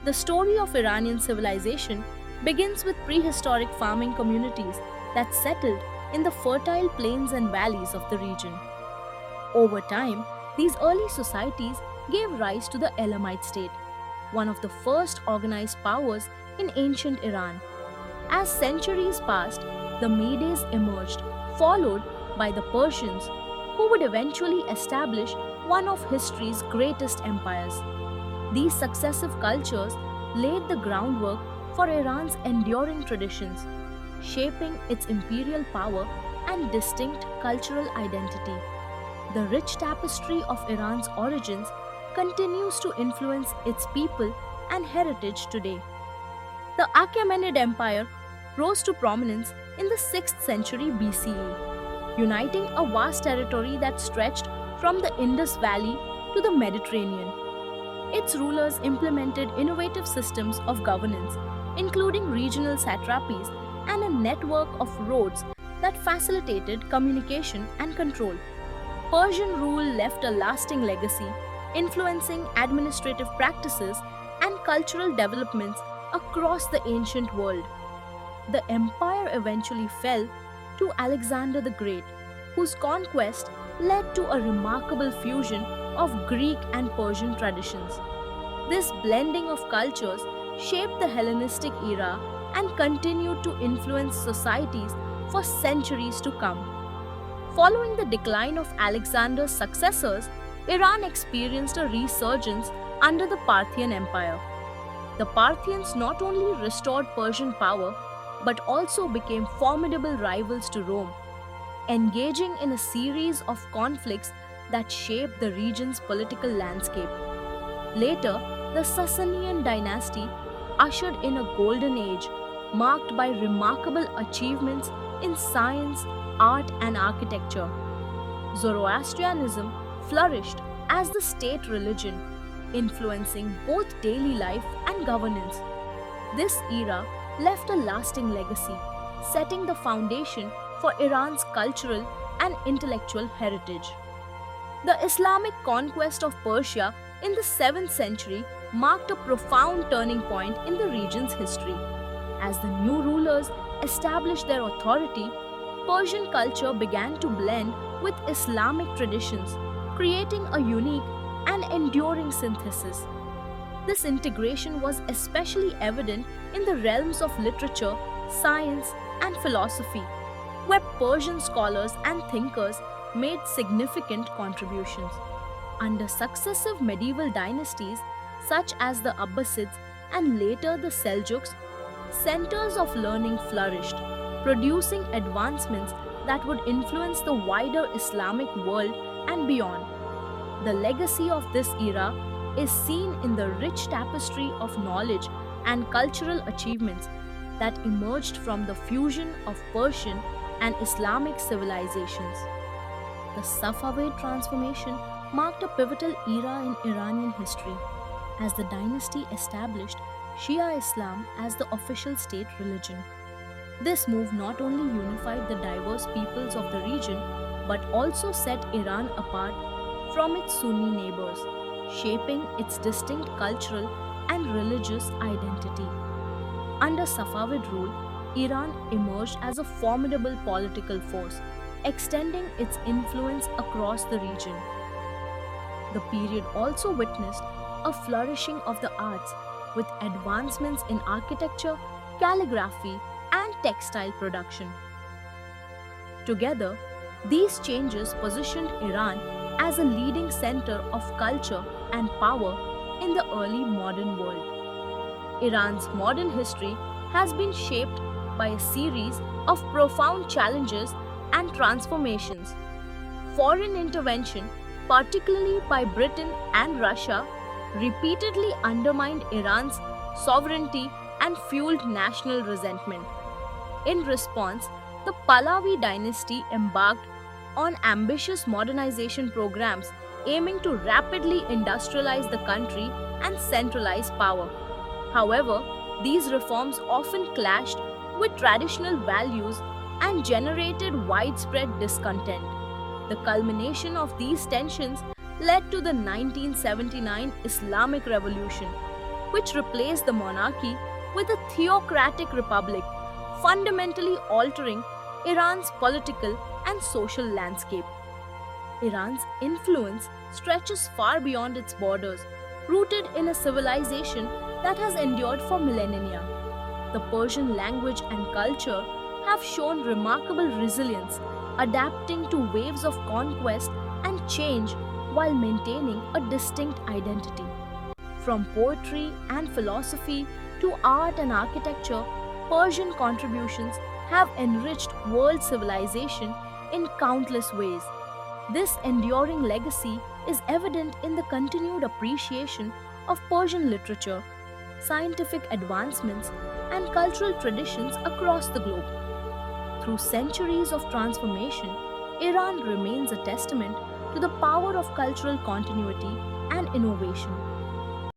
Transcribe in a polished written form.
The story of Iranian civilization begins with prehistoric farming communities that settled in the fertile plains and valleys of the region. Over time, these early societies gave rise to the Elamite state, one of the first organized powers in ancient Iran. As centuries passed, the Medes emerged, followed by the Persians, who would eventually establish one of history's greatest empires. These successive cultures laid the groundwork for Iran's enduring traditions, shaping its imperial power and distinct cultural identity. The rich tapestry of Iran's origins continues to influence its people and heritage today. The Achaemenid Empire rose to prominence in the 6th century BCE, uniting a vast territory that stretched from the Indus Valley to the Mediterranean. Its rulers implemented innovative systems of governance, including regional satrapies and a network of roads that facilitated communication and control. Persian rule left a lasting legacy, influencing administrative practices and cultural developments across the ancient world. The empire eventually fell to Alexander the Great, whose conquest led to a remarkable fusion of Greek and Persian traditions. This blending of cultures shaped the Hellenistic era and continued to influence societies for centuries to come. Following the decline of Alexander's successors, Iran experienced a resurgence under the Parthian Empire. The Parthians not only restored Persian power but also became formidable rivals to Rome, engaging in a series of conflicts that shaped the region's political landscape. Later, the Sasanian dynasty ushered in a golden age marked by remarkable achievements in science, art, and architecture. Zoroastrianism flourished as the state religion, influencing both daily life and governance. This era left a lasting legacy, setting the foundation for Iran's cultural and intellectual heritage. The Islamic conquest of Persia in the 7th century marked a profound turning point in the region's history. As the new rulers established their authority, Persian culture began to blend with Islamic traditions, creating a unique and enduring synthesis. This integration was especially evident in the realms of literature, science, and philosophy, where Persian scholars and thinkers made significant contributions. Under successive medieval dynasties such as the Abbasids and later the Seljuks, centers of learning flourished, producing advancements that would influence the wider Islamic world and beyond. The legacy of this era is seen in the rich tapestry of knowledge and cultural achievements that emerged from the fusion of Persian and Islamic civilizations. The Safavid transformation marked a pivotal era in Iranian history, as the dynasty established Shia Islam as the official state religion. This move not only unified the diverse peoples of the region but also set Iran apart from its Sunni neighbors, shaping its distinct cultural and religious identity. Under Safavid rule, Iran emerged as a formidable political force, extending its influence across the region. The period also witnessed a flourishing of the arts, with advancements in architecture, calligraphy, and textile production. Together, these changes positioned Iran as a leading center of culture and power in the early modern world. Iran's modern history has been shaped by a series of profound challenges and transformations. Foreign intervention, particularly by Britain and Russia, repeatedly undermined Iran's sovereignty and fueled national resentment. In response, the Pahlavi dynasty embarked on ambitious modernization programs aiming to rapidly industrialize the country and centralize power. However, these reforms often clashed with traditional values and generated widespread discontent. The culmination of these tensions led to the 1979 Islamic Revolution, which replaced the monarchy with a theocratic republic, fundamentally altering Iran's political and social landscape. Iran's influence stretches far beyond its borders, rooted in a civilization that has endured for millennia. The Persian language and culture have shown remarkable resilience, adapting to waves of conquest and change while maintaining a distinct identity. From poetry and philosophy to art and architecture, Persian contributions have enriched world civilization in countless ways. This enduring legacy is evident in the continued appreciation of Persian literature, scientific advancements, and cultural traditions across the globe. Through centuries of transformation, Iran remains a testament to the power of cultural continuity and innovation.